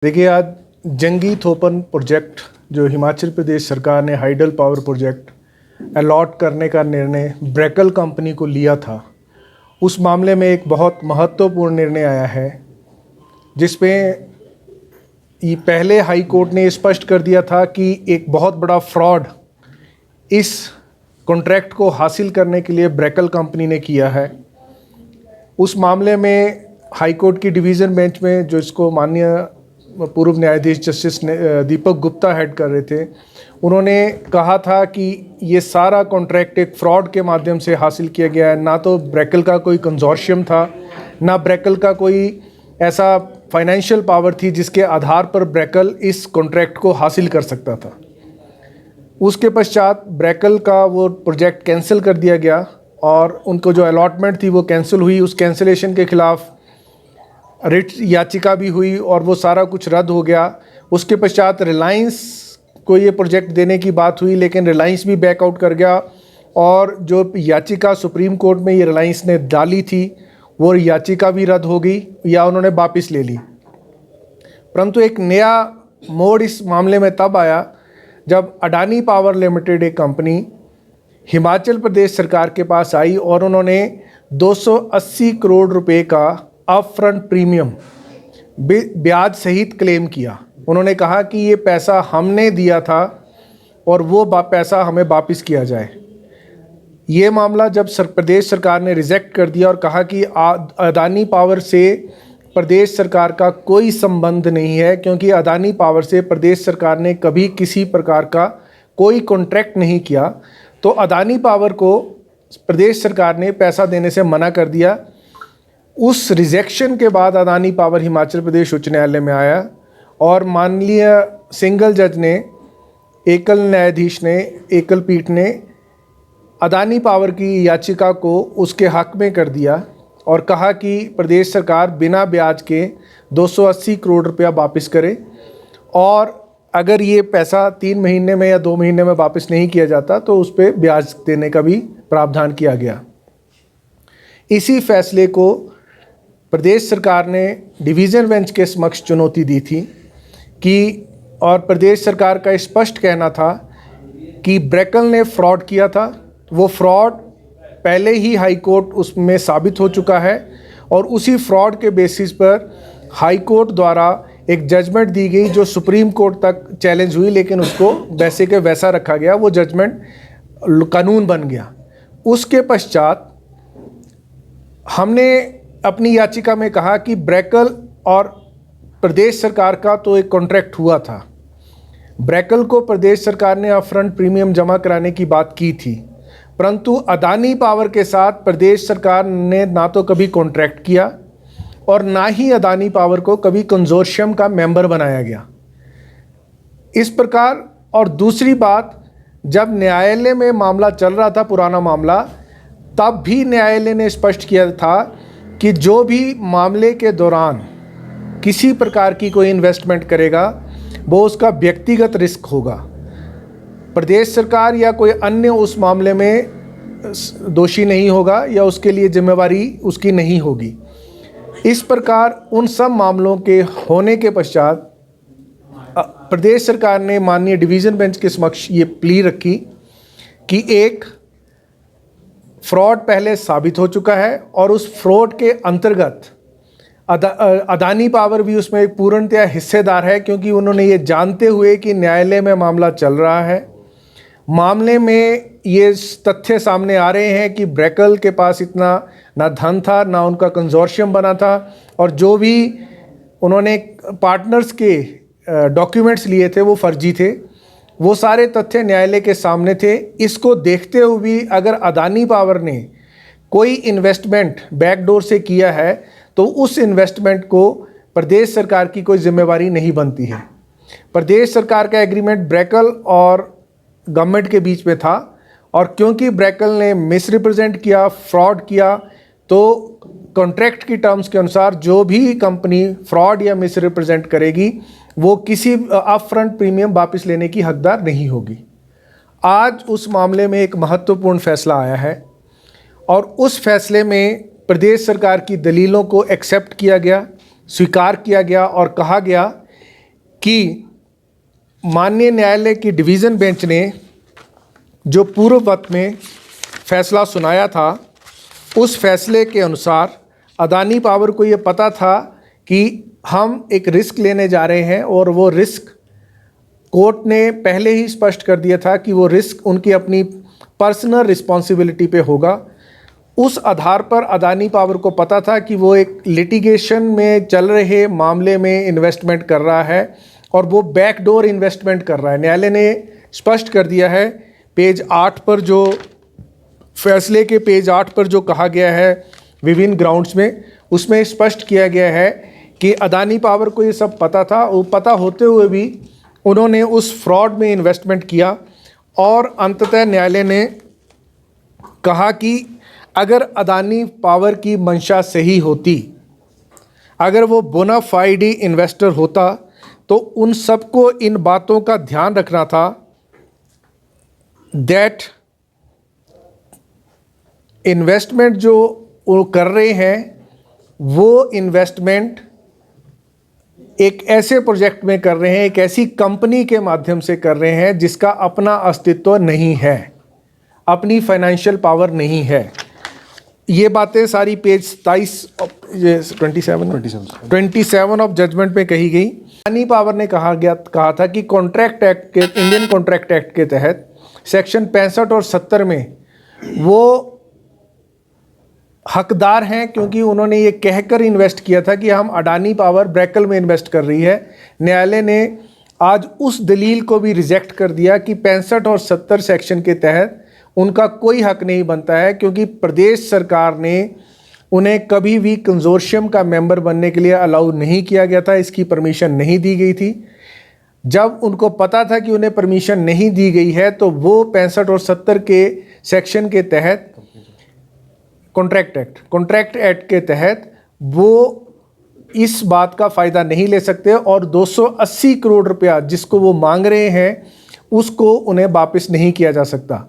देखिए, आज जंगी थोपन प्रोजेक्ट जो हिमाचल प्रदेश सरकार ने हाइडल पावर प्रोजेक्ट अलॉट करने का निर्णय ब्रेकल कंपनी को लिया था, उस मामले में एक बहुत महत्वपूर्ण निर्णय आया है, जिसमें ये पहले हाई कोर्ट ने स्पष्ट कर दिया था कि एक बहुत बड़ा फ्रॉड इस कॉन्ट्रैक्ट को हासिल करने के लिए ब्रेकल कंपनी ने किया है। उस मामले में हाई कोर्ट की डिवीज़न बेंच में जो इसको माननीय पूर्व न्यायाधीश जस्टिस दीपक गुप्ता हेड कर रहे थे, उन्होंने कहा था कि ये सारा कॉन्ट्रैक्ट एक फ्रॉड के माध्यम से हासिल किया गया है। ना तो ब्रेकल का कोई कंजोर्शियम था, ना ब्रेकल का कोई ऐसा फाइनेंशियल पावर थी जिसके आधार पर ब्रेकल इस कॉन्ट्रैक्ट को हासिल कर सकता था। उसके पश्चात ब्रेकल का वो प्रोजेक्ट कैंसिल कर दिया गया और उनको जो अलॉटमेंट थी वो कैंसिल हुई। उस कैंसिलेशन के ख़िलाफ़ रिट याचिका भी हुई और वो सारा कुछ रद्द हो गया। उसके पश्चात रिलायंस को ये प्रोजेक्ट देने की बात हुई, लेकिन रिलायंस भी बैकआउट कर गया और जो याचिका सुप्रीम कोर्ट में ये रिलायंस ने डाली थी वो याचिका भी रद्द हो गई या उन्होंने वापस ले ली। परंतु एक नया मोड़ इस मामले में तब आया जब अडानी पावर लिमिटेड एक कंपनी हिमाचल प्रदेश सरकार के पास आई और उन्होंने 280 करोड़ रुपए का अपफ्रंट प्रीमियम ब्याज सहित क्लेम किया। उन्होंने कहा कि ये पैसा हमने दिया था और वो पैसा हमें वापस किया जाए। ये मामला जब प्रदेश सरकार ने रिजेक्ट कर दिया और कहा कि अडानी पावर से प्रदेश सरकार का कोई संबंध नहीं है, क्योंकि अडानी पावर से प्रदेश सरकार ने कभी किसी प्रकार का कोई कॉन्ट्रैक्ट नहीं किया, तो अडानी पावर को प्रदेश सरकार ने पैसा देने से मना कर दिया। उस रिजेक्शन के बाद अडानी पावर हिमाचल प्रदेश उच्च न्यायालय में आया और माननीय सिंगल जज ने, एकल न्यायाधीश ने, एकल पीठ ने अडानी पावर की याचिका को उसके हक में कर दिया और कहा कि प्रदेश सरकार बिना ब्याज के 280 करोड़ रुपया वापस करे और अगर ये पैसा 3 महीने में या 2 महीने में वापस नहीं किया जाता तो उस पर ब्याज देने का भी प्रावधान किया गया। इसी फैसले को प्रदेश सरकार ने डिवीज़न बेंच के समक्ष चुनौती दी थी कि, और प्रदेश सरकार का स्पष्ट कहना था कि ब्रेकल ने फ्रॉड किया था। वो फ्रॉड पहले ही हाई कोर्ट उसमें साबित हो चुका है और उसी फ्रॉड के बेसिस पर हाई कोर्ट द्वारा एक जजमेंट दी गई जो सुप्रीम कोर्ट तक चैलेंज हुई, लेकिन उसको वैसे के वैसा रखा गया, वो जजमेंट कानून बन गया। उसके पश्चात हमने अपनी याचिका में कहा कि ब्रेकल और प्रदेश सरकार का तो एक कॉन्ट्रैक्ट हुआ था। ब्रेकल को प्रदेश सरकार ने अपफ्रंट प्रीमियम जमा कराने की बात की थी, परंतु अडानी पावर के साथ प्रदेश सरकार ने ना तो कभी कॉन्ट्रैक्ट किया और ना ही अडानी पावर को कभी कंजोर्शियम का मेंबर बनाया गया। इस प्रकार, और दूसरी बात, जब न्यायालय में मामला चल रहा था, पुराना मामला, तब भी न्यायालय ने स्पष्ट किया था कि जो भी मामले के दौरान किसी प्रकार की कोई इन्वेस्टमेंट करेगा वो उसका व्यक्तिगत रिस्क होगा। प्रदेश सरकार या कोई अन्य उस मामले में दोषी नहीं होगा या उसके लिए जिम्मेवारी उसकी नहीं होगी। इस प्रकार उन सब मामलों के होने के पश्चात प्रदेश सरकार ने माननीय डिवीज़न बेंच के समक्ष ये प्ली रखी कि एक फ्रॉड पहले साबित हो चुका है और उस फ्रॉड के अंतर्गत अडानी पावर भी उसमें एक पूर्णतया हिस्सेदार है, क्योंकि उन्होंने ये जानते हुए कि न्यायालय में मामला चल रहा है, मामले में ये तथ्य सामने आ रहे हैं कि ब्रेकल के पास इतना ना धन था, ना उनका कंजोर्शियम बना था, और जो भी उन्होंने पार्टनर्स के डॉक्यूमेंट्स लिए थे वो फर्जी थे। वो सारे तथ्य न्यायालय के सामने थे। इसको देखते हुए भी अगर अडानी पावर ने कोई इन्वेस्टमेंट बैकडोर से किया है तो उस इन्वेस्टमेंट को प्रदेश सरकार की कोई जिम्मेवारी नहीं बनती है। प्रदेश सरकार का एग्रीमेंट ब्रेकल और गवर्नमेंट के बीच में था, और क्योंकि ब्रेकल ने मिसरिप्रेजेंट किया, फ्रॉड किया, तो कॉन्ट्रैक्ट की टर्म्स के अनुसार जो भी कंपनी फ्रॉड या मिसरिप्रेजेंट करेगी वो किसी अपफ्रंट प्रीमियम वापस लेने की हकदार नहीं होगी। आज उस मामले में एक महत्वपूर्ण फैसला आया है और उस फैसले में प्रदेश सरकार की दलीलों को एक्सेप्ट किया गया, स्वीकार किया गया और कहा गया कि माननीय न्यायालय की डिवीज़न बेंच ने जो पूर्ववत में फैसला सुनाया था, उस फैसले के अनुसार अदानी पावर को ये पता था कि हम एक रिस्क लेने जा रहे हैं और वो रिस्क कोर्ट ने पहले ही स्पष्ट कर दिया था कि वो रिस्क उनकी अपनी पर्सनल रिस्पॉन्सिबिलिटी पे होगा। उस आधार पर अदानी पावर को पता था कि वो एक लिटिगेशन में चल रहे मामले में इन्वेस्टमेंट कर रहा है और वो बैकडोर इन्वेस्टमेंट कर रहा है। न्यायालय ने स्पष्ट कर दिया है पेज 8 पर, जो फैसले के पेज 8 पर जो कहा गया है विभिन्न ग्राउंड्स में, उसमें स्पष्ट किया गया है कि अदानी पावर को ये सब पता था। वो पता होते हुए भी उन्होंने उस फ्रॉड में इन्वेस्टमेंट किया और अंततः न्यायालय ने कहा कि अगर अदानी पावर की मंशा सही होती, अगर वो बोनाफाइड इन्वेस्टर होता, तो उन सबको इन बातों का ध्यान रखना था दैट इन्वेस्टमेंट जो वो कर रहे हैं वो इन्वेस्टमेंट एक ऐसे प्रोजेक्ट में कर रहे हैं, एक ऐसी कंपनी के माध्यम से कर रहे हैं जिसका अपना अस्तित्व नहीं है, अपनी फाइनेंशियल पावर नहीं है। ये बातें सारी पेज 27 ऑफ जजमेंट में कही गई। अदानी पावर ने कहा था कि कॉन्ट्रैक्ट एक्ट के, इंडियन कॉन्ट्रैक्ट एक्ट के तहत सेक्शन 65 और 70 में वो हकदार हैं, क्योंकि उन्होंने ये कहकर इन्वेस्ट किया था कि हम अडानी पावर ब्रैकल में इन्वेस्ट कर रही है। न्यायालय ने आज उस दलील को भी रिजेक्ट कर दिया कि 65 और 70 सेक्शन के तहत उनका कोई हक नहीं बनता है, क्योंकि प्रदेश सरकार ने उन्हें कभी भी कंजोर्शियम का मेंबर बनने के लिए अलाउ नहीं किया गया था, इसकी परमिशन नहीं दी गई थी। जब उनको पता था कि उन्हें परमिशन नहीं दी गई है, तो वो 65 और 70 के सेक्शन के तहत कॉन्ट्रैक्ट एक्ट के तहत वो इस बात का फ़ायदा नहीं ले सकते और 280 करोड़ रुपया जिसको वो मांग रहे हैं उसको उन्हें वापस नहीं किया जा सकता।